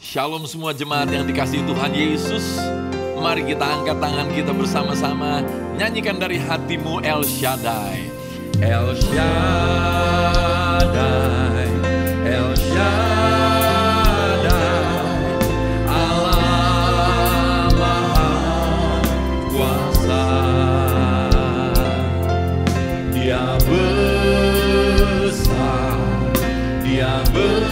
Shalom semua jemaat yang dikasihi Tuhan Yesus. Mari kita angkat tangan kita bersama-sama. Nyanyikan dari hatimu El Shaddai. El Shaddai, El Shaddai, Allah Maha Kuasa. Dia besar, Dia besar.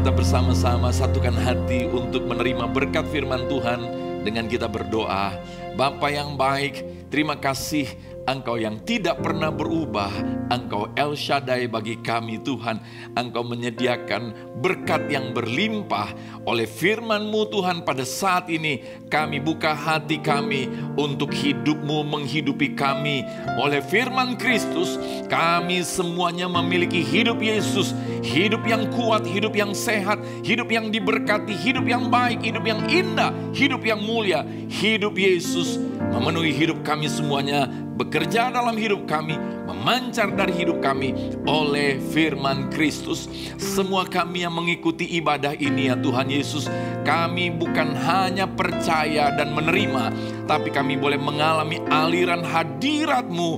Bersama-sama satukan hati untuk menerima berkat firman Tuhan dengan kita berdoa. Bapa yang baik, terima kasih Engkau yang tidak pernah berubah. Engkau El Shaddai bagi kami Tuhan. Engkau menyediakan berkat yang berlimpah. Oleh firman-Mu Tuhan pada saat ini kami buka hati kami untuk hidup-Mu menghidupi kami. Oleh firman Kristus kami semuanya memiliki hidup Yesus. Hidup yang kuat, hidup yang sehat, hidup yang diberkati, hidup yang baik, hidup yang indah, hidup yang mulia. Hidup Yesus memenuhi hidup kami semuanya, bekerja dalam hidup kami, memancar dari hidup kami oleh firman Kristus. Semua kami yang mengikuti ibadah ini ya Tuhan Yesus, kami bukan hanya percaya dan menerima, tapi kami boleh mengalami aliran hadirat-Mu,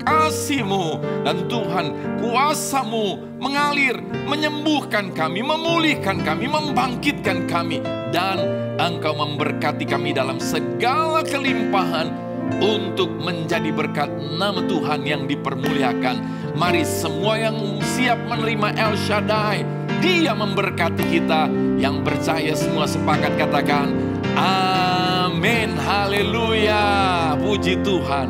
kasih-Mu, dan Tuhan kuasa-Mu mengalir, menyembuhkan kami, memulihkan kami, membangkitkan kami, dan Engkau memberkati kami dalam segala kelimpahan untuk menjadi berkat nama Tuhan yang dipermuliakan. Mari semua yang siap menerima El Shaddai, Dia memberkati kita. Yang percaya semua sepakat katakan amin, haleluya, puji Tuhan.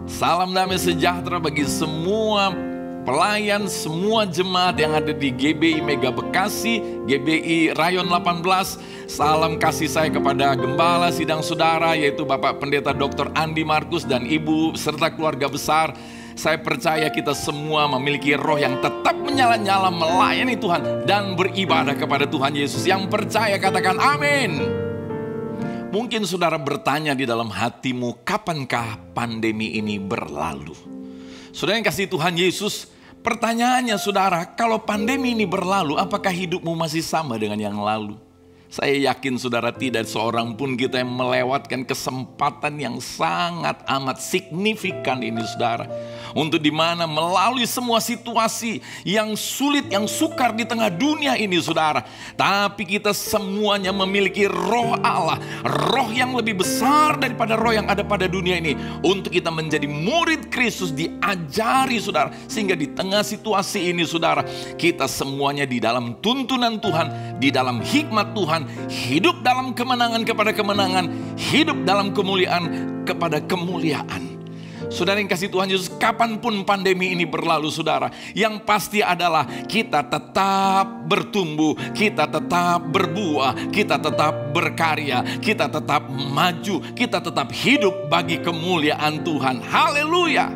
Salam damai sejahtera bagi semua pelayan, semua jemaat yang ada di GBI Mega Bekasi, GBI Rayon 18. Salam kasih saya kepada Gembala Sidang Saudara, yaitu Bapak Pendeta Dr. Andi Markus dan Ibu serta keluarga besar. Saya percaya kita semua memiliki roh yang tetap menyala-nyala melayani Tuhan dan beribadah kepada Tuhan Yesus. Yang percaya katakan amin. Mungkin saudara bertanya di dalam hatimu, kapankah pandemi ini berlalu? Saudara yang kasih Tuhan Yesus, pertanyaannya saudara, kalau pandemi ini berlalu, apakah hidupmu masih sama dengan yang lalu? Saya yakin saudara tidak seorang pun kita yang melewatkan kesempatan yang sangat amat signifikan ini saudara. Untuk dimana melalui semua situasi yang sulit, yang sukar di tengah dunia ini saudara. Tapi kita semuanya memiliki roh Allah. Roh yang lebih besar daripada roh yang ada pada dunia ini. Untuk kita menjadi murid Kristus, diajari saudara. Sehingga di tengah situasi ini saudara, kita semuanya di dalam tuntunan Tuhan, di dalam hikmat Tuhan, hidup dalam kemenangan kepada kemenangan, hidup dalam kemuliaan kepada kemuliaan. Saudara yang kasih Tuhan Yesus, kapanpun pandemi ini berlalu saudara, yang pasti adalah kita tetap bertumbuh, kita tetap berbuah, kita tetap berkarya, kita tetap maju, kita tetap hidup bagi kemuliaan Tuhan. Haleluya.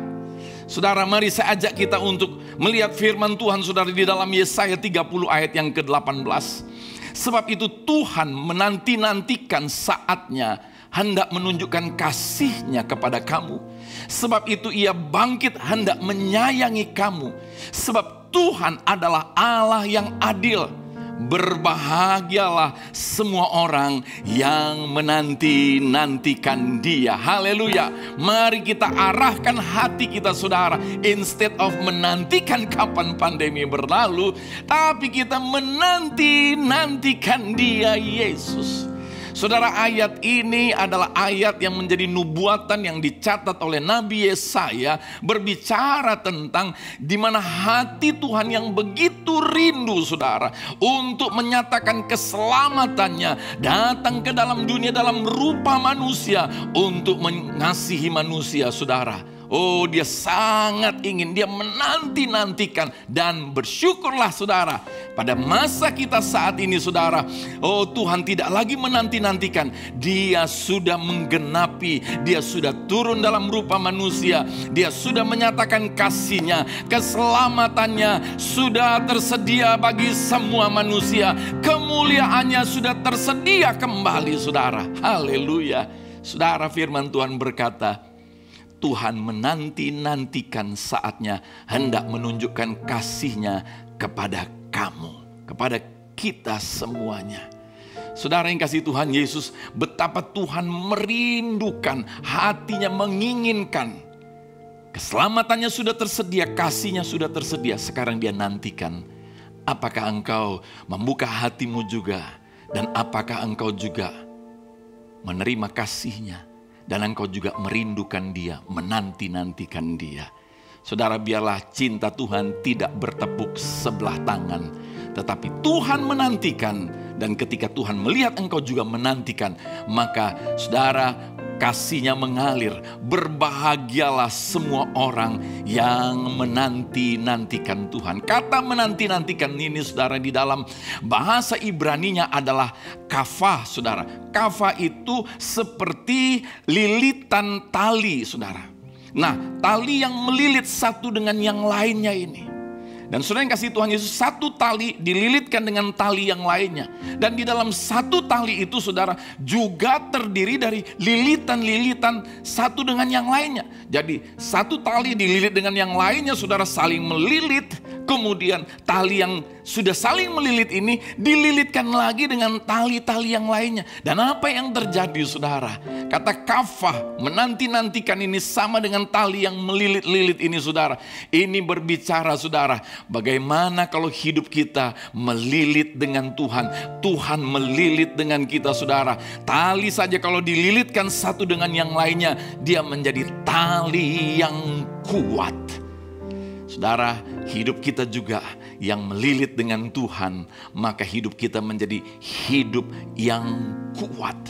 Saudara, mari saya ajak kita untuk melihat firman Tuhan saudara di dalam Yesaya 30 ayat yang ke-18. Sebab itu Tuhan menanti-nantikan saatnya hendak menunjukkan kasih-Nya kepada kamu. Sebab itu Ia bangkit hendak menyayangi kamu. Sebab Tuhan adalah Allah yang adil. Berbahagialah semua orang yang menanti-nantikan Dia. Haleluya. Mari kita arahkan hati kita saudara. Instead of menantikan kapan pandemi berlalu, tapi kita menanti-nantikan Dia, Yesus. Saudara, ayat ini adalah ayat yang menjadi nubuatan yang dicatat oleh Nabi Yesaya, berbicara tentang di mana hati Tuhan yang begitu rindu saudara untuk menyatakan keselamatannya datang ke dalam dunia dalam rupa manusia untuk mengasihi manusia saudara. Oh, Dia sangat ingin, Dia menanti-nantikan, dan bersyukurlah saudara pada masa kita saat ini saudara. Oh, Tuhan tidak lagi menanti-nantikan, Dia sudah menggenapi, Dia sudah turun dalam rupa manusia, Dia sudah menyatakan kasih-Nya, keselamatannya sudah tersedia bagi semua manusia, kemuliaannya sudah tersedia kembali saudara. Haleluya. Saudara, firman Tuhan berkata, Tuhan menanti-nantikan saatnya hendak menunjukkan kasih-Nya kepada kamu, kepada kita semuanya. Saudara yang kasih Tuhan Yesus, betapa Tuhan merindukan, hatinya menginginkan. Keselamatannya sudah tersedia, kasih-Nya sudah tersedia. Sekarang Dia nantikan, apakah engkau membuka hatimu juga, dan apakah engkau juga menerima kasih-Nya, dan engkau juga merindukan Dia, menanti-nantikan Dia. Saudara, biarlah cinta Tuhan tidak bertepuk sebelah tangan, tetapi Tuhan menantikan. Dan ketika Tuhan melihat engkau juga menantikan, maka saudara, kasih-Nya mengalir. Berbahagialah semua orang yang menanti-nantikan Tuhan. Kata menanti-nantikan ini saudara di dalam bahasa Ibraninya adalah kafah saudara. Kafah itu seperti lilitan tali saudara. Nah, tali yang melilit satu dengan yang lainnya ini. Dan saudara yang kasih Tuhan Yesus, satu tali dililitkan dengan tali yang lainnya. Dan di dalam satu tali itu saudara juga terdiri dari lilitan-lilitan satu dengan yang lainnya. Jadi satu tali dililit dengan yang lainnya saudara, saling melilit. Kemudian tali yang sudah saling melilit ini dililitkan lagi dengan tali-tali yang lainnya. Dan apa yang terjadi saudara? Kata kafah, menanti-nantikan ini sama dengan tali yang melilit-lilit ini saudara. Ini berbicara saudara, bagaimana kalau hidup kita melilit dengan Tuhan. Tuhan melilit dengan kita saudara. Tali saja kalau dililitkan satu dengan yang lainnya, dia menjadi tali yang kuat. Saudara, hidup kita juga yang melilit dengan Tuhan, maka hidup kita menjadi hidup yang kuat.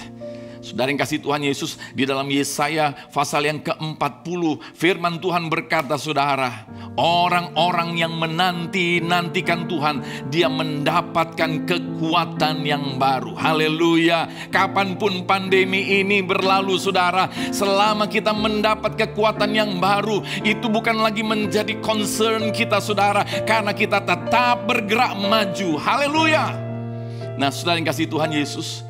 Saudara yang kasih Tuhan Yesus, di dalam Yesaya pasal yang ke-40, firman Tuhan berkata saudara, orang-orang yang menanti-nantikan Tuhan, dia mendapatkan kekuatan yang baru. Haleluya. Kapanpun pandemi ini berlalu saudara, selama kita mendapat kekuatan yang baru, itu bukan lagi menjadi concern kita saudara, karena kita tetap bergerak maju. Haleluya. Nah saudara yang kasih Tuhan Yesus,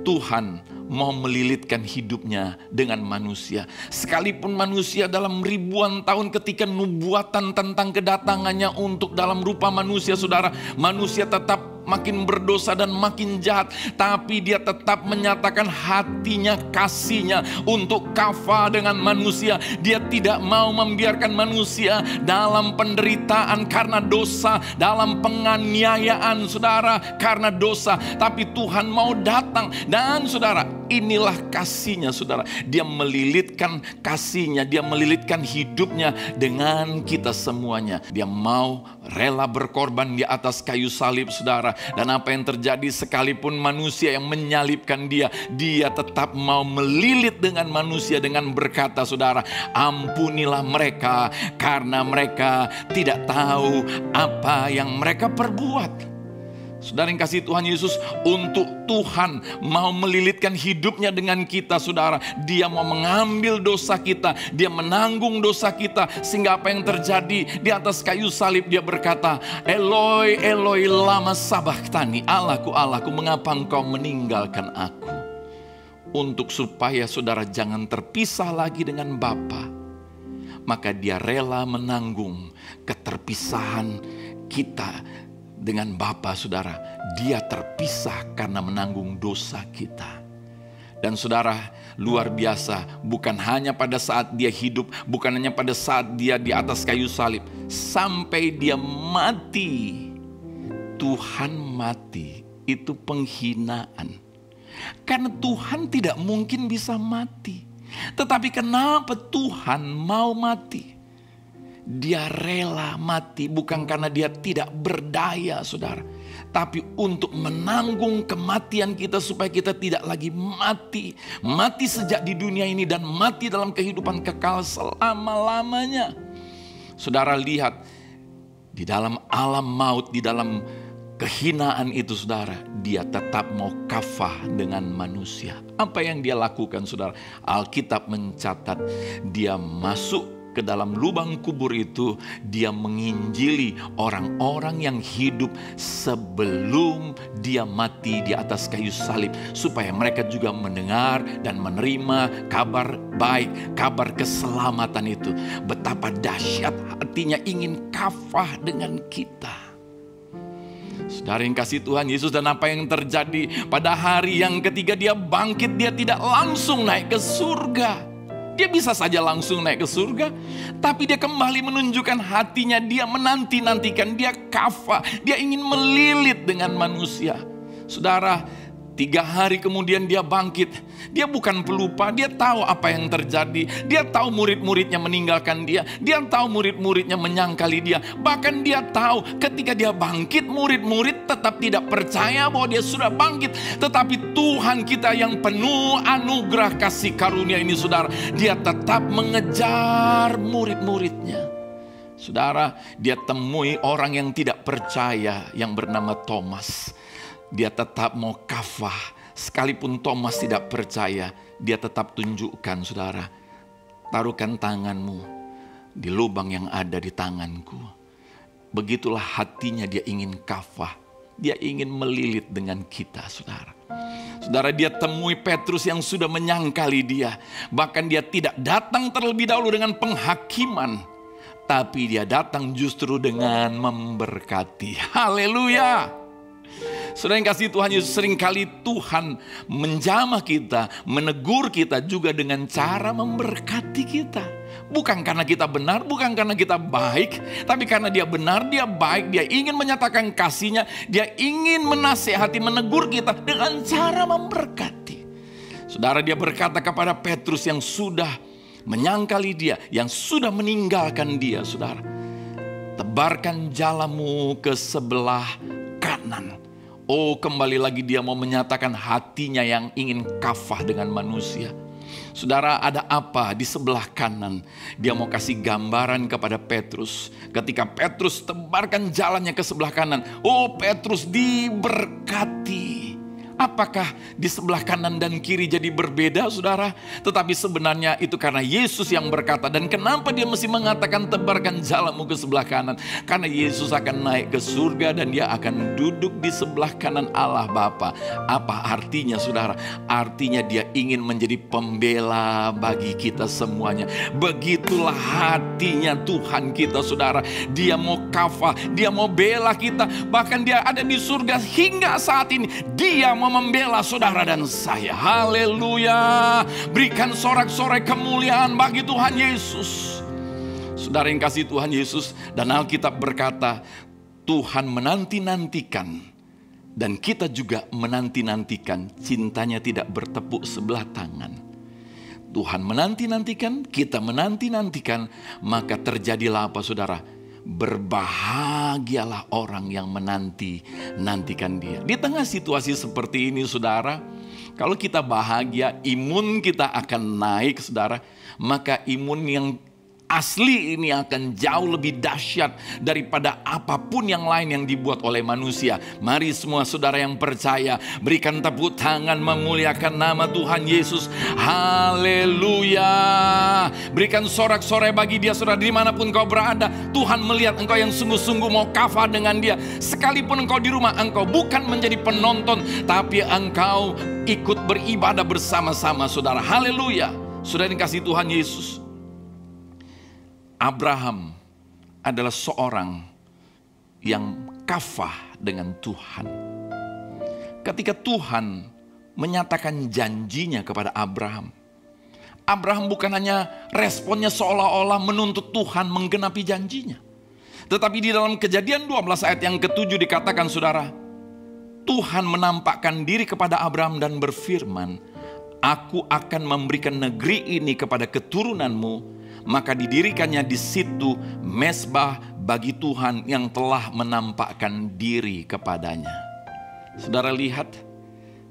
Tuhan mau melilitkan hidupnya dengan manusia. Sekalipun manusia dalam ribuan tahun ketika nubuatan tentang kedatangannya untuk dalam rupa manusia saudara, manusia tetap makin berdosa dan makin jahat. Tapi dia tetap menyatakan hatinya, kasihnya untuk kafah dengan manusia. Dia tidak mau membiarkan manusia dalam penderitaan karena dosa, dalam penganiayaan saudara karena dosa. Tapi Tuhan mau datang dan saudara, inilah kasihnya saudara. Dia melilitkan kasihnya, dia melilitkan hidupnya dengan kita semuanya. Dia mau rela berkorban di atas kayu salib saudara. Dan apa yang terjadi sekalipun manusia yang menyalibkan dia, dia tetap mau melilit dengan manusia dengan berkata saudara, ampunilah mereka karena mereka tidak tahu apa yang mereka perbuat. Saudara yang kasih Tuhan Yesus, untuk Tuhan mau melilitkan hidupnya dengan kita saudara. Dia mau mengambil dosa kita, dia menanggung dosa kita. Sehingga apa yang terjadi di atas kayu salib, dia berkata, Eloi, Eloi lama sabachthani, Allahku, Allahku, mengapa engkau meninggalkan aku? Untuk supaya saudara jangan terpisah lagi dengan Bapa, maka dia rela menanggung keterpisahan kita dengan Bapa saudara. Dia terpisah karena menanggung dosa kita. Dan saudara, luar biasa, bukan hanya pada saat dia hidup, bukan hanya pada saat dia di atas kayu salib, sampai dia mati. Tuhan mati, itu penghinaan. Karena Tuhan tidak mungkin bisa mati. Tetapi kenapa Tuhan mau mati? Dia rela mati bukan karena dia tidak berdaya saudara, tapi untuk menanggung kematian kita supaya kita tidak lagi mati. Mati sejak di dunia ini dan mati dalam kehidupan kekal selama-lamanya. Saudara lihat, di dalam alam maut, di dalam kehinaan itu saudara, dia tetap mau kafah dengan manusia. Apa yang dia lakukan saudara? Alkitab mencatat dia masuk ke dalam lubang kubur itu, dia menginjili orang-orang yang hidup sebelum dia mati di atas kayu salib, supaya mereka juga mendengar dan menerima kabar baik, kabar keselamatan itu. Betapa dahsyat hatinya ingin kafah dengan kita. Saudara yang kasih Tuhan Yesus, dan apa yang terjadi pada hari yang ketiga dia bangkit, dia tidak langsung naik ke surga. Dia bisa saja langsung naik ke surga, tapi dia kembali menunjukkan hatinya, dia menanti-nantikan, dia kafah, dia ingin melilit dengan manusia. Saudara, 3 hari kemudian dia bangkit. Dia bukan pelupa, dia tahu apa yang terjadi. Dia tahu murid-muridnya meninggalkan dia. Dia tahu murid-muridnya menyangkali dia. Bahkan dia tahu ketika dia bangkit, murid-murid tetap tidak percaya bahwa dia sudah bangkit. Tetapi Tuhan kita yang penuh anugerah kasih karunia ini saudara, dia tetap mengejar murid-muridnya. Saudara, dia temui orang yang tidak percaya yang bernama Thomas. Dia tetap mau kafah. Sekalipun Thomas tidak percaya, dia tetap tunjukkan saudara, taruhkan tanganmu di lubang yang ada di tanganku. Begitulah hatinya, dia ingin kafah. Dia ingin melilit dengan kita saudara. Saudara, dia temui Petrus yang sudah menyangkali dia. Bahkan dia tidak datang terlebih dahulu dengan penghakiman, tapi dia datang justru dengan memberkati. Haleluya. Saudara yang kasih Tuhan Yesus, seringkali Tuhan menjamah kita, menegur kita juga dengan cara memberkati kita. Bukan karena kita benar, bukan karena kita baik, tapi karena dia benar, dia baik, dia ingin menyatakan kasihnya, dia ingin menasihati, menegur kita dengan cara memberkati. Saudara, dia berkata kepada Petrus yang sudah menyangkali dia, yang sudah meninggalkan dia, saudara, tebarkan jalamu ke sebelah kanan. Oh, kembali lagi dia mau menyatakan hatinya yang ingin kafah dengan manusia. Saudara, ada apa di sebelah kanan? Dia mau kasih gambaran kepada Petrus. Ketika Petrus tebarkan jalannya ke sebelah kanan, oh Petrus diberkati. Apa Apakah di sebelah kanan dan kiri jadi berbeda, saudara? Tetapi sebenarnya itu karena Yesus yang berkata. Dan kenapa dia mesti mengatakan tebarkan jalamu ke sebelah kanan? Karena Yesus akan naik ke surga dan dia akan duduk di sebelah kanan Allah Bapa. Apa artinya, saudara? Artinya dia ingin menjadi pembela bagi kita semuanya. Begitulah hatinya Tuhan kita, saudara. Dia mau kafah, dia mau bela kita. Bahkan dia ada di surga hingga saat ini. Dia mau membela saudara dan saya. Haleluya. Berikan sorak-sorai kemuliaan bagi Tuhan Yesus. Saudara yang kasih Tuhan Yesus, dan Alkitab berkata, Tuhan menanti-nantikan, dan kita juga menanti-nantikan, cintanya tidak bertepuk sebelah tangan. Tuhan menanti-nantikan, kita menanti-nantikan, maka terjadilah apa, saudara? Berbahagialah orang yang menanti-nantikan dia. Di tengah situasi seperti ini, saudara, kalau kita bahagia, imun kita akan naik, saudara. Maka imun yang asli ini akan jauh lebih dahsyat daripada apapun yang lain yang dibuat oleh manusia. Mari semua saudara yang percaya, berikan tepuk tangan memuliakan nama Tuhan Yesus. Haleluya. Berikan sorak-sorai bagi dia, saudara, dimanapun kau berada. Tuhan melihat engkau yang sungguh-sungguh mau kafah dengan dia. Sekalipun engkau di rumah, engkau bukan menjadi penonton, tapi engkau ikut beribadah bersama-sama, saudara. Haleluya. Saudara yang kasih Tuhan Yesus, Abraham adalah seorang yang kafah dengan Tuhan. Ketika Tuhan menyatakan janjinya kepada Abraham, Abraham bukan hanya responnya seolah-olah menuntut Tuhan menggenapi janjinya. Tetapi di dalam Kejadian 12 ayat yang ke-7 dikatakan, saudara, Tuhan menampakkan diri kepada Abraham dan berfirman, Aku akan memberikan negeri ini kepada keturunanmu. Maka didirikannya di situ mezbah bagi Tuhan yang telah menampakkan diri kepadanya. Saudara lihat,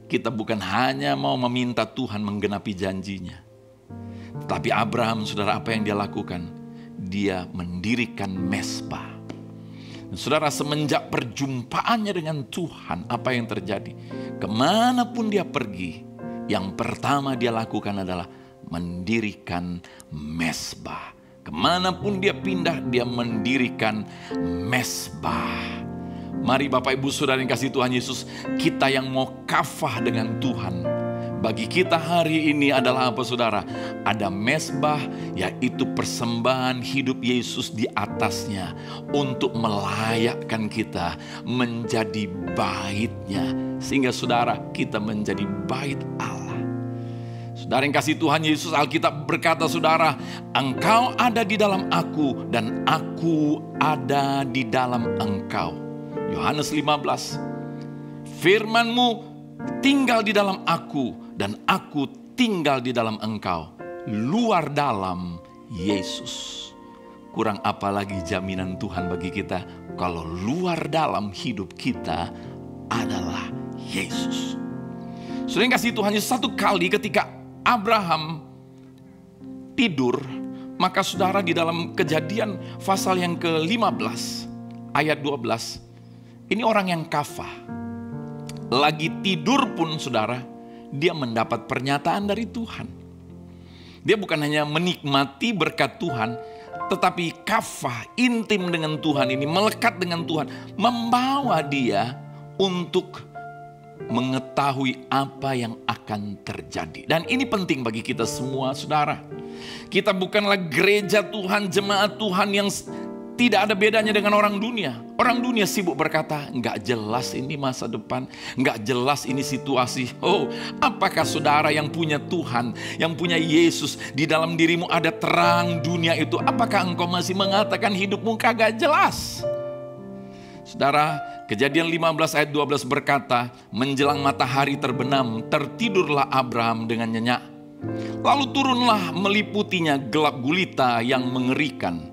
kita bukan hanya mau meminta Tuhan menggenapi janjinya. Tetapi Abraham, saudara, apa yang dia lakukan? Dia mendirikan mezbah. Saudara, semenjak perjumpaannya dengan Tuhan, apa yang terjadi? Kemanapun dia pergi, yang pertama dia lakukan adalah mendirikan mezbah. Kemanapun dia pindah, dia mendirikan mezbah. Mari Bapak Ibu Saudara yang kasih Tuhan Yesus, kita yang mau kafah dengan Tuhan, bagi kita hari ini adalah apa, saudara? Ada mezbah, yaitu persembahan hidup Yesus di atasnya, untuk melayakkan kita menjadi baitnya, sehingga saudara, kita menjadi bait Allah. Saudara yang kasih Tuhan Yesus, Alkitab berkata, saudara, engkau ada di dalam aku dan aku ada di dalam engkau. Yohanes 15, firman-Mu tinggal di dalam aku dan aku tinggal di dalam engkau. Luar dalam Yesus. Kurang apa lagi jaminan Tuhan bagi kita kalau luar dalam hidup kita adalah Yesus. Saudara yang kasih Tuhan Yesus, satu kali ketika Abraham tidur, maka saudara, di dalam Kejadian pasal yang ke-15 ayat 12, ini orang yang kafah. Lagi tidur pun, saudara, dia mendapat pernyataan dari Tuhan. Dia bukan hanya menikmati berkat Tuhan, tetapi kafah, intim dengan Tuhan ini, melekat dengan Tuhan, membawa dia untuk mengetahui apa yang akan terjadi. Dan ini penting bagi kita semua, saudara. Kita bukanlah gereja Tuhan, jemaat Tuhan yang tidak ada bedanya dengan orang dunia. Orang dunia sibuk berkata, nggak jelas ini masa depan, nggak jelas ini situasi. Oh, apakah saudara yang punya Tuhan, yang punya Yesus, di dalam dirimu ada terang dunia itu, apakah engkau masih mengatakan hidupmu kagak jelas? Saudara, Kejadian 15 ayat 12 berkata, menjelang matahari terbenam, tertidurlah Abraham dengan nyenyak. Lalu turunlah meliputinya gelap gulita yang mengerikan.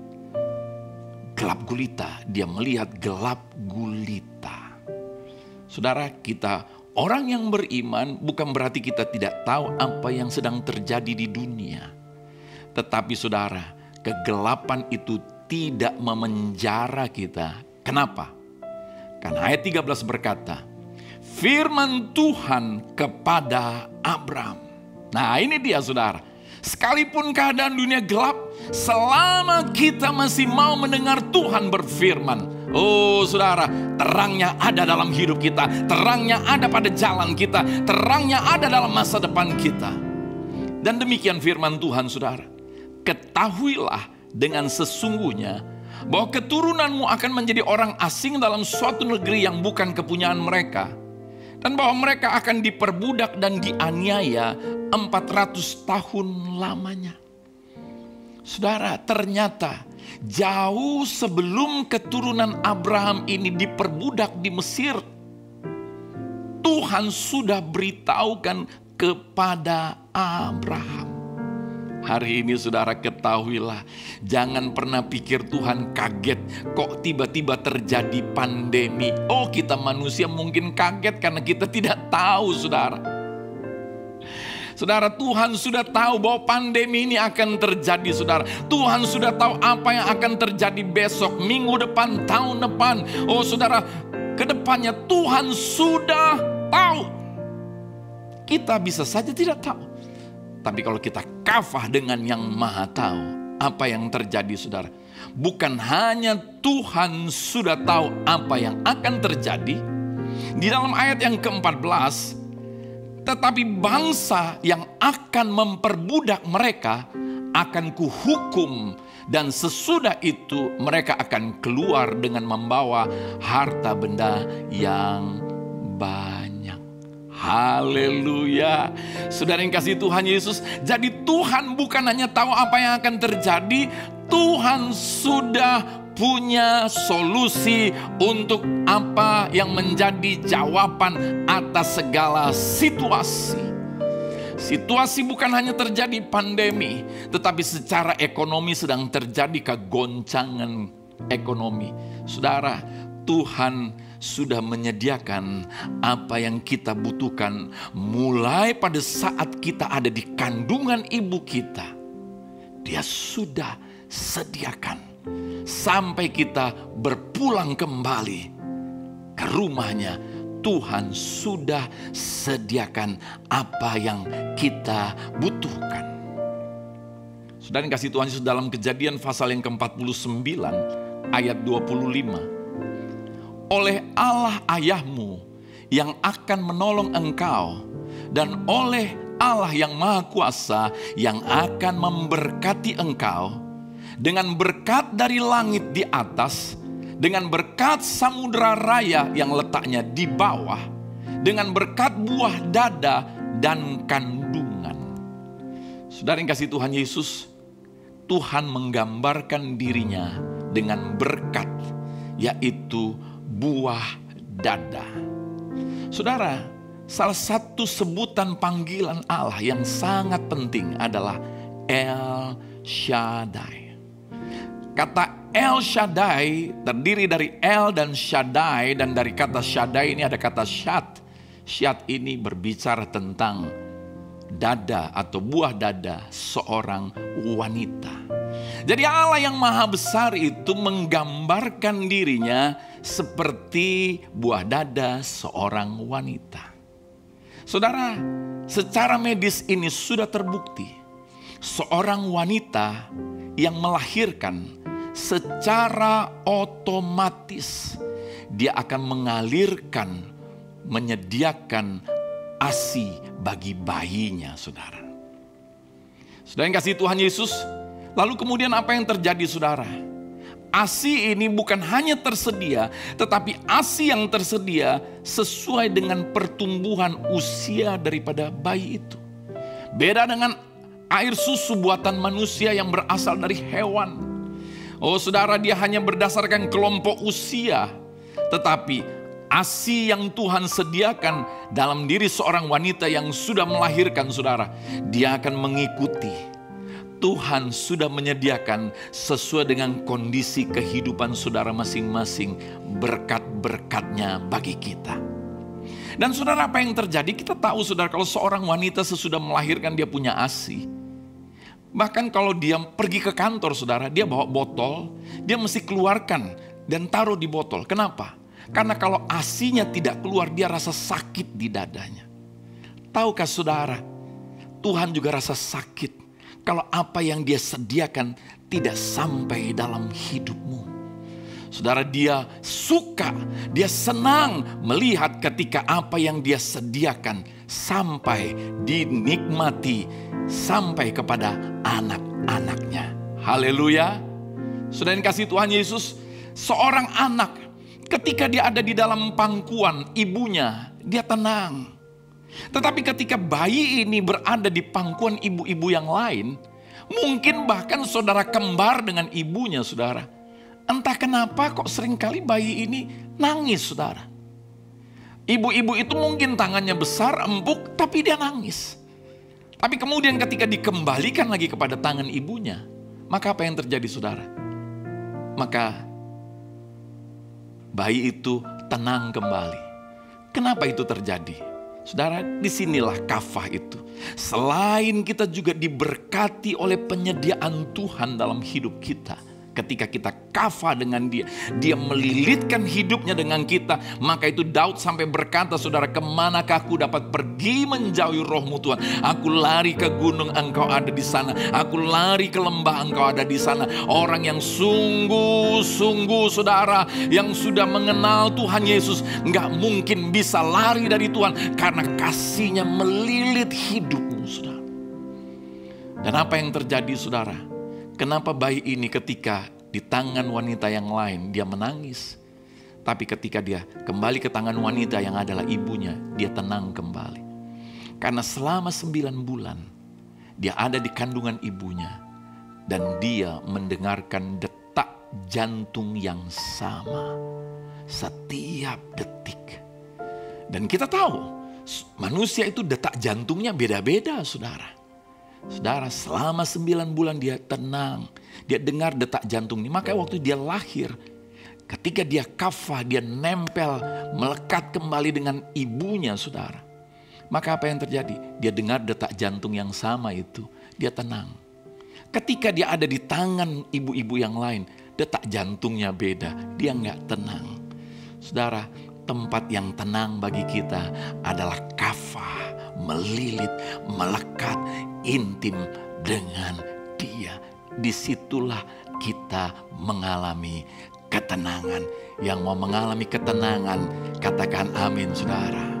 Gelap gulita, dia melihat gelap gulita. Saudara, kita orang yang beriman bukan berarti kita tidak tahu apa yang sedang terjadi di dunia. Tetapi saudara, kegelapan itu tidak memenjara kita. Kenapa? Karena ayat 13 berkata, firman Tuhan kepada Abram. Nah, ini dia saudara. Sekalipun keadaan dunia gelap, selama kita masih mau mendengar Tuhan berfirman, oh saudara, terangnya ada dalam hidup kita, terangnya ada pada jalan kita, terangnya ada dalam masa depan kita. Dan demikian firman Tuhan saudara. Ketahuilah dengan sesungguhnya bahwa keturunanmu akan menjadi orang asing dalam suatu negeri yang bukan kepunyaan mereka. Dan bahwa mereka akan diperbudak dan dianiaya 400 tahun lamanya. Saudara, ternyata jauh sebelum keturunan Abraham ini diperbudak di Mesir, Tuhan sudah beritahukan kepada Abraham. Hari ini saudara ketahuilah, jangan pernah pikir Tuhan kaget kok tiba-tiba terjadi pandemi. Oh, kita manusia mungkin kaget karena kita tidak tahu saudara. Saudara, Tuhan sudah tahu bahwa pandemi ini akan terjadi saudara. Tuhan sudah tahu apa yang akan terjadi besok, minggu depan, tahun depan. Oh saudara, ke depannya Tuhan sudah tahu. Kita bisa saja tidak tahu. Tapi kalau kita kafah dengan yang maha tahu, apa yang terjadi saudara? Bukan hanya Tuhan sudah tahu apa yang akan terjadi. Di dalam ayat yang ke-14, tetapi bangsa yang akan memperbudak mereka akan kuhukum, dan sesudah itu mereka akan keluar dengan membawa harta benda yang banyak. Haleluya. Saudara yang kasih Tuhan Yesus, jadi Tuhan bukan hanya tahu apa yang akan terjadi, Tuhan sudah punya solusi untuk apa yang menjadi jawaban atas segala situasi. Situasi bukan hanya terjadi pandemi, tetapi secara ekonomi sedang terjadi kegoncangan ekonomi. Saudara, Tuhan sudah menyediakan apa yang kita butuhkan mulai pada saat kita ada di kandungan ibu kita. Dia sudah sediakan sampai kita berpulang kembali ke rumahnya. Tuhan sudah sediakan apa yang kita butuhkan. Saudara yang kasih Tuhan Yesus, dalam Kejadian pasal yang ke-49 ayat 25. Oleh Allah ayahmu yang akan menolong engkau, dan oleh Allah yang Maha Kuasa yang akan memberkati engkau, dengan berkat dari langit di atas, dengan berkat samudera raya yang letaknya di bawah, dengan berkat buah dada dan kandungan. Saudara yang kasih Tuhan Yesus, Tuhan menggambarkan dirinya dengan berkat, yaitu buah dada. Saudara, salah satu sebutan panggilan Allah yang sangat penting adalah El Shaddai. Kata El Shaddai terdiri dari El dan Shaddai, dan dari kata Shaddai ini ada kata Shad. Shad ini berbicara tentang dada atau buah dada seorang wanita. Jadi Allah yang maha besar itu menggambarkan dirinya seperti buah dada seorang wanita. Saudara, secara medis ini sudah terbukti. Seorang wanita yang melahirkan secara otomatis dia akan mengalirkan, menyediakan ASI bagi bayinya, saudara. Saudara yang kasih Tuhan Yesus, lalu kemudian apa yang terjadi, saudara? ASI ini bukan hanya tersedia, tetapi ASI yang tersedia sesuai dengan pertumbuhan usia daripada bayi itu. Beda dengan air susu buatan manusia yang berasal dari hewan. Oh saudara, dia hanya berdasarkan kelompok usia. Tetapi ASI yang Tuhan sediakan dalam diri seorang wanita yang sudah melahirkan, saudara, dia akan mengikuti. Tuhan sudah menyediakan sesuai dengan kondisi kehidupan saudara masing-masing berkat-berkatnya bagi kita. Dan saudara, apa yang terjadi? Kita tahu saudara, kalau seorang wanita sesudah melahirkan dia punya ASI. Bahkan kalau dia pergi ke kantor saudara, dia bawa botol, dia mesti keluarkan dan taruh di botol. Kenapa? Karena kalau ASINY-nya tidak keluar, dia rasa sakit di dadanya. Tahukah saudara, Tuhan juga rasa sakit kalau apa yang dia sediakan tidak sampai dalam hidupmu. Saudara, dia suka, dia senang melihat ketika apa yang dia sediakan sampai dinikmati sampai kepada anak-anaknya. Haleluya. Saudara yang kasih Tuhan Yesus, seorang anak ketika dia ada di dalam pangkuan ibunya, dia tenang. Tetapi ketika bayi ini berada di pangkuan ibu-ibu yang lain, mungkin bahkan saudara kembar dengan ibunya, saudara. Entah kenapa kok seringkali bayi ini nangis, saudara. Ibu-ibu itu mungkin tangannya besar, empuk, tapi dia nangis. Tapi kemudian ketika dikembalikan lagi kepada tangan ibunya, maka apa yang terjadi, saudara? Maka bayi itu tenang kembali. Kenapa itu terjadi? Saudara, disinilah kafah itu. Selain kita juga diberkati oleh penyediaan Tuhan dalam hidup kita. Ketika kita kafah dengan dia, dia melilitkan hidupnya dengan kita. Maka itu Daud sampai berkata, saudara, kemanakah aku dapat pergi menjauhi rohmu Tuhan? Aku lari ke gunung, engkau ada di sana. Aku lari ke lembah, engkau ada di sana. Orang yang sungguh-sungguh, saudara, yang sudah mengenal Tuhan Yesus, nggak mungkin bisa lari dari Tuhan. Karena kasih-Nya melilit hidupmu, saudara. Dan apa yang terjadi, saudara? Kenapa bayi ini ketika di tangan wanita yang lain dia menangis, tapi ketika dia kembali ke tangan wanita yang adalah ibunya, dia tenang kembali. Karena selama 9 bulan dia ada di kandungan ibunya dan dia mendengarkan detak jantung yang sama setiap detik. Dan kita tahu manusia itu detak jantungnya beda-beda, saudara. Saudara, selama 9 bulan dia tenang. Dia dengar detak jantung ini. Maka waktu dia lahir, ketika dia kafah, dia nempel, melekat kembali dengan ibunya, saudara. Maka apa yang terjadi? Dia dengar detak jantung yang sama itu. Dia tenang. Ketika dia ada di tangan ibu-ibu yang lain, detak jantungnya beda. Dia nggak tenang. Saudara, tempat yang tenang bagi kita adalah kafah, melilit, melekat, intim dengan dia. Disitulah kita mengalami ketenangan. Yang mau mengalami ketenangan, katakan amin, saudara.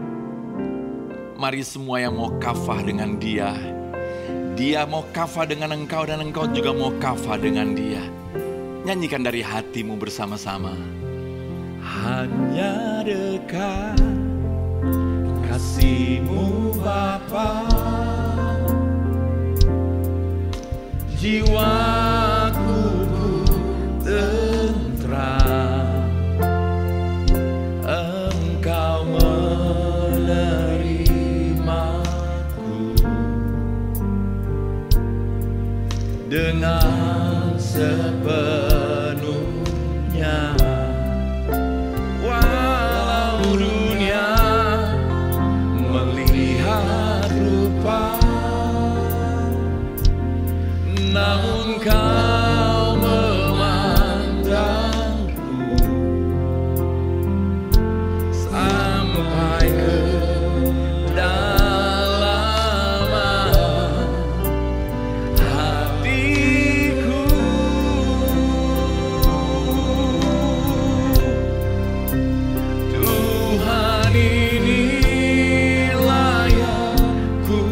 Mari semua yang mau kafah dengan dia. Dia mau kafah dengan engkau dan engkau juga mau kafah dengan dia. Nyanyikan dari hatimu bersama-sama. Hanya dekat kasih-Mu Bapa, jiwaku tentram, Engkau menerimaku dengan sepenuhnya. Walau dunia melihat rupa, namun Kau memandangku sampai ke dalaman hatiku. Tuhan, inilah yang ku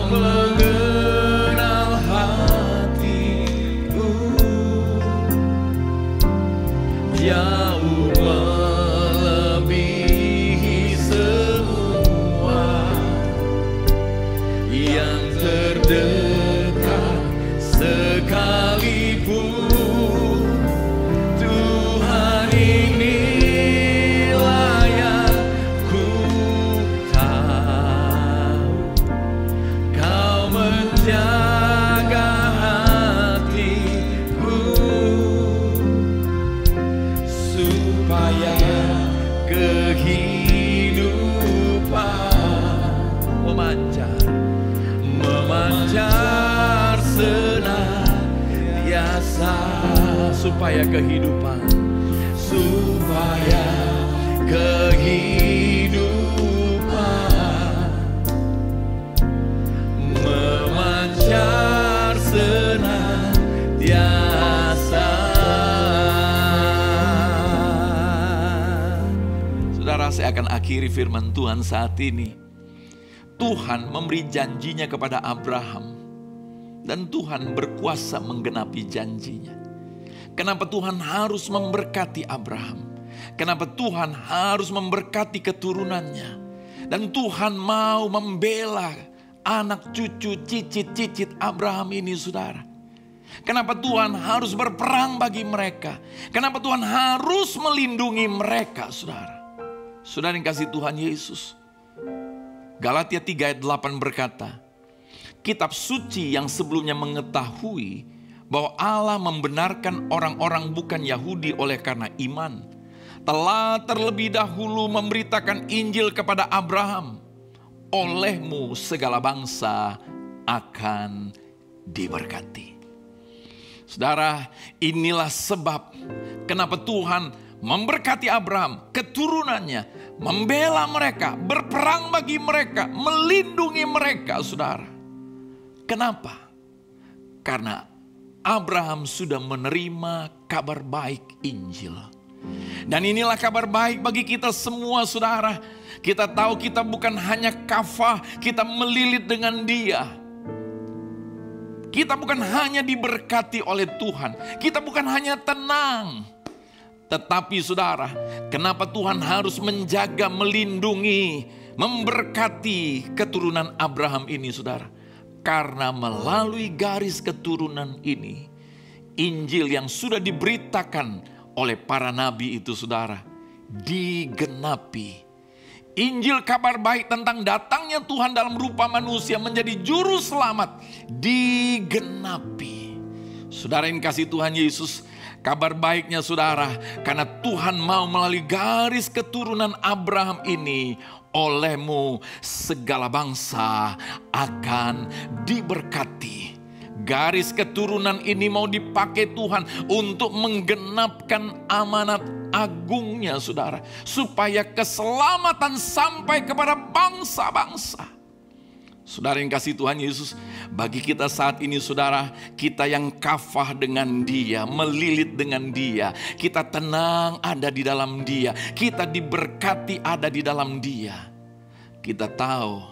mengenal hatiku, jauh melebihi semua yang terdekat sekalipun. Tuhan, inilah yang ku menjaga hatiku supaya kehidupan memancar senantiasa. supaya kehidupan memancar senantiasa. Saudara, saya akan akhiri firman Tuhan saat ini. Tuhan memberi janjinya kepada Abraham, dan Tuhan berkuasa menggenapi janjinya. Kenapa Tuhan harus memberkati Abraham? Kenapa Tuhan harus memberkati keturunannya? Dan Tuhan mau membela anak cucu, cicit-cicit Abraham ini, saudara. Kenapa Tuhan harus berperang bagi mereka? Kenapa Tuhan harus melindungi mereka, saudara? Saudara yang kasih Tuhan Yesus, Galatia 3 ayat 8 berkata, kitab suci yang sebelumnya mengetahui bahwa Allah membenarkan orang-orang bukan Yahudi oleh karena iman, telah terlebih dahulu memberitakan Injil kepada Abraham. Olehmu segala bangsa akan diberkati. Saudara, inilah sebab kenapa Tuhan memberkati Abraham, keturunannya, membela mereka, berperang bagi mereka, melindungi mereka, saudara. Kenapa? Karena Abraham sudah menerima kabar baik Injil. Dan inilah kabar baik bagi kita semua, saudara. Kita tahu kita bukan hanya kafah, kita melilit dengan Dia. Kita bukan hanya diberkati oleh Tuhan, kita bukan hanya tenang. Tetapi saudara, kenapa Tuhan harus menjaga, melindungi, memberkati keturunan Abraham ini, saudara? Karena melalui garis keturunan ini, Injil yang sudah diberitakan oleh para nabi itu, saudara, digenapi. Injil kabar baik tentang datangnya Tuhan dalam rupa manusia menjadi juru selamat digenapi. Saudara yang kasih Tuhan Yesus, kabar baiknya saudara, karena Tuhan mau melalui garis keturunan Abraham ini, olehmu segala bangsa akan diberkati. Garis keturunan ini mau dipakai Tuhan untuk menggenapkan amanat agungnya, saudara, supaya keselamatan sampai kepada bangsa-bangsa. Saudara yang kasih Tuhan Yesus, bagi kita saat ini, saudara, kita yang kafah dengan Dia, melilit dengan Dia, kita tenang ada di dalam Dia, kita diberkati ada di dalam Dia. Kita tahu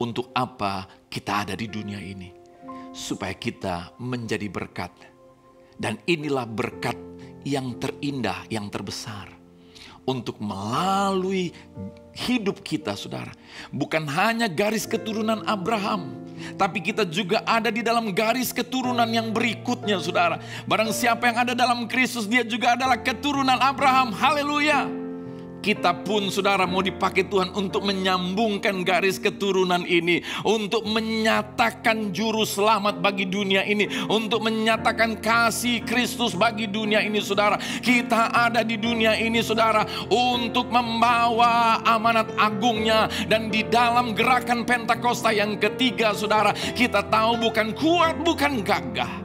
untuk apa kita ada di dunia ini, supaya kita menjadi berkat. Dan inilah berkat yang terindah, yang terbesar. Untuk melalui hidup kita, saudara. Bukan hanya garis keturunan Abraham, tapi kita juga ada di dalam garis keturunan yang berikutnya, saudara. Barang siapa yang ada dalam Kristus, dia juga adalah keturunan Abraham. Haleluya. Kita pun, saudara, mau dipakai Tuhan untuk menyambungkan garis keturunan ini, untuk menyatakan juru selamat bagi dunia ini, untuk menyatakan kasih Kristus bagi dunia ini, saudara. Kita ada di dunia ini, saudara, untuk membawa amanat agungnya. Dan di dalam gerakan Pentakosta yang ketiga, saudara, kita tahu bukan kuat, bukan gagah.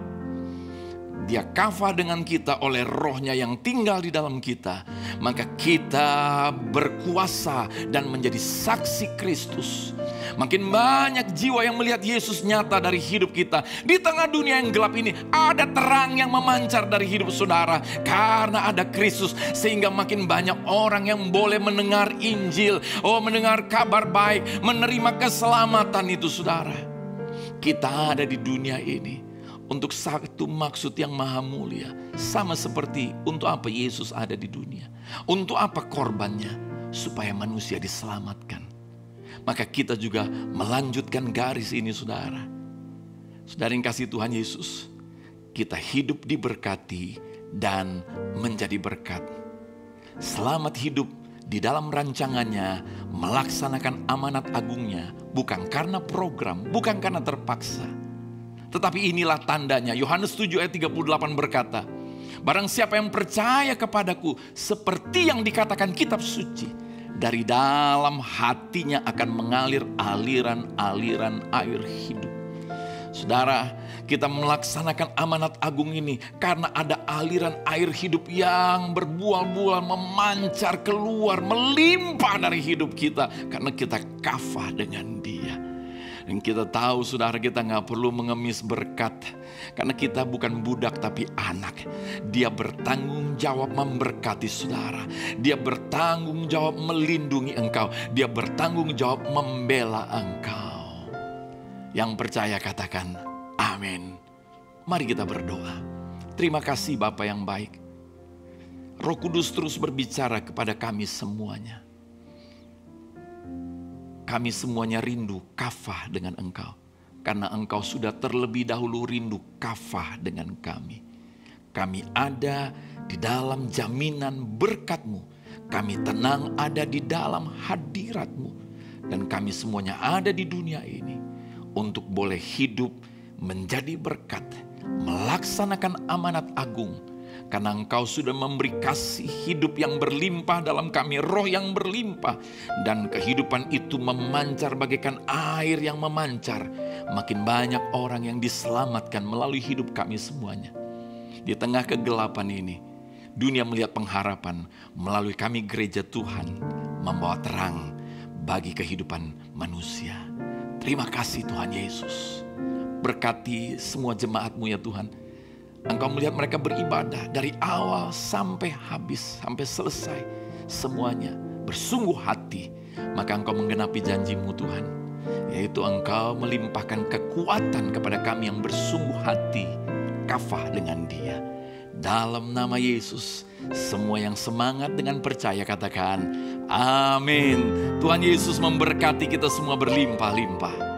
Dia kafah dengan kita oleh rohnya yang tinggal di dalam kita. Maka kita berkuasa dan menjadi saksi Kristus. Makin banyak jiwa yang melihat Yesus nyata dari hidup kita. Di tengah dunia yang gelap ini ada terang yang memancar dari hidup saudara. Karena ada Kristus, sehingga makin banyak orang yang boleh mendengar Injil. Mendengar kabar baik, menerima keselamatan itu, saudara. Kita ada di dunia ini untuk satu maksud yang maha mulia. Sama seperti untuk apa Yesus ada di dunia. Untuk apa korbannya? Supaya manusia diselamatkan. Maka kita juga melanjutkan garis ini, saudara. Saudara yang kasih Tuhan Yesus, kita hidup diberkati dan menjadi berkat. Selamat hidup di dalam rancangannya, melaksanakan amanat agungnya. Bukan karena program, bukan karena terpaksa. Tetapi inilah tandanya. Yohanes 7 ayat 38 berkata, barang siapa yang percaya kepadaku, seperti yang dikatakan kitab suci, dari dalam hatinya akan mengalir aliran-aliran air hidup. Saudara, Kita melaksanakan amanat agung ini karena ada aliran air hidup yang berbual-bual, memancar keluar, melimpah dari hidup kita. Karena kita kafah dengan Dia. Dan kita tahu saudara, kita gak perlu mengemis berkat. Karena kita bukan budak tapi anak. Dia bertanggung jawab memberkati saudara. Dia bertanggung jawab melindungi engkau. Dia bertanggung jawab membela engkau. Yang percaya katakan amin. Mari kita berdoa. Terima kasih Bapa yang baik. Roh Kudus terus berbicara kepada kami semuanya. Kami semuanya rindu kafah dengan Engkau. Karena Engkau sudah terlebih dahulu rindu kafah dengan kami. Kami ada di dalam jaminan berkat-Mu. Kami tenang ada di dalam hadirat-Mu. Dan kami semuanya ada di dunia ini untuk boleh hidup menjadi berkat, melaksanakan amanat agung. Karena Engkau sudah memberi kasih hidup yang berlimpah dalam kami, roh yang berlimpah. Dan kehidupan itu memancar bagaikan air yang memancar. Makin banyak orang yang diselamatkan melalui hidup kami semuanya. Di tengah kegelapan ini, dunia melihat pengharapan melalui kami gereja Tuhan, membawa terang bagi kehidupan manusia. Terima kasih Tuhan Yesus. Berkati semua jemaat-Mu ya Tuhan. Engkau melihat mereka beribadah dari awal sampai habis, sampai selesai. Semuanya bersungguh hati. Maka Engkau menggenapi janji-Mu Tuhan. Yaitu Engkau melimpahkan kekuatan kepada kami yang bersungguh hati. Kafah dengan Dia. Dalam nama Yesus, semua yang semangat dengan percaya katakan amin. Tuhan Yesus memberkati kita semua berlimpah-limpah.